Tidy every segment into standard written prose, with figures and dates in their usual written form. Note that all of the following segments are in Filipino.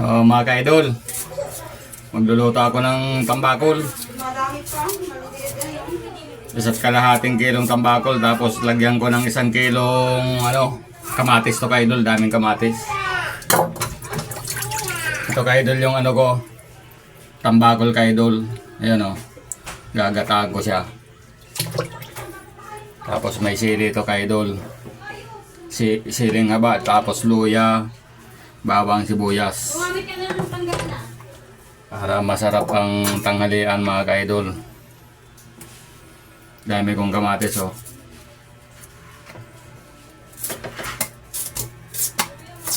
Mga ka-idol, magluluto ako ng tambakol. Isa't kalahating kilong tambakol, tapos lagyan ko ng 1 kilong kamatis to ka-idol, daming kamatis. Ito ka-idol yung ko, tambakol ka-idol. Ayan gagataan ko siya. Tapos may sili to ka-idol. Siling haba, tapos luya, bawang sibuyas. Para masarap ang tanghalian mga ka-idol. Dami kong kamatis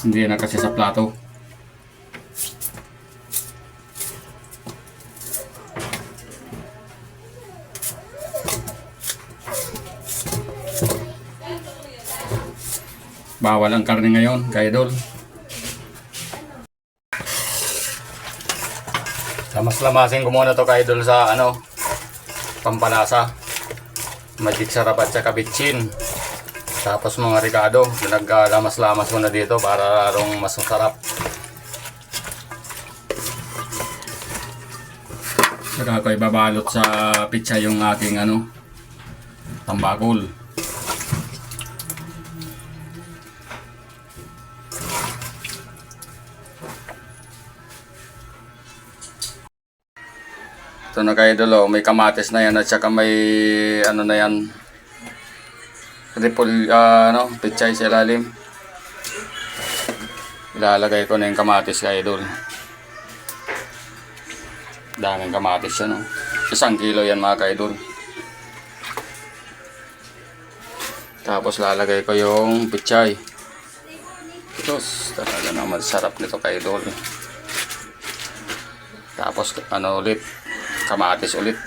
Hindi na kasi sa plato. Bawal ang karne ngayon ka-idol. Lamas-lamasin ko muna to ka-idol sa pampalasa. Magic sarap at saka bitchin. Tapos mga ricado, naglamas-lamas ko na dito para lalong mas masarap. Saka ko ibabalot sa pizza yung aking tambakol. Ito na ka-idol, may kamatis na yan at saka may na yan, pichay sa ilalim. Ilalagay ko na yung kamatis ka-idol. Daming kamatis yan 1 kilo yan mga ka-idol. Tapos lalagay ko yung pichay. Tapos talaga naman sarap nito ka-idol. Tapos ulit, kamatis ulit.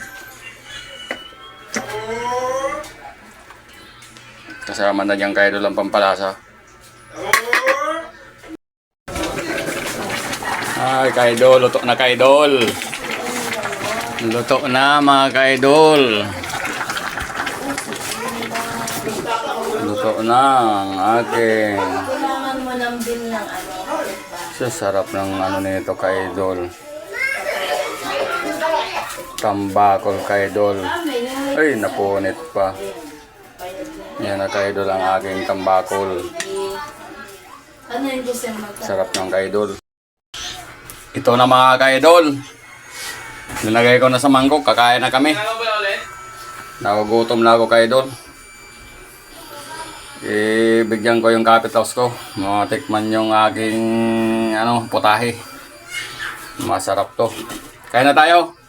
Kasama na dyan ka-idol ang pampalasa. Ay ka-idol, luto na ka-idol. Luto na mga ka-idol. Luto na ang aking. Kailangan mo lang din ng Sarap ng nito ka-idol. Tambakol ka-idol. Ay, napunit pa. Yan na ka-idol ang aking tambakol. Sarap ng ka-idol. Ito na mga ka-idol. Nilagay ko na sa mangkok. Kakain na kami. Nagugutom na ako ka-idol. Bigyan ko yung kapitals ko. Matikman yung aking putahe. Masarap to. Kain na tayo.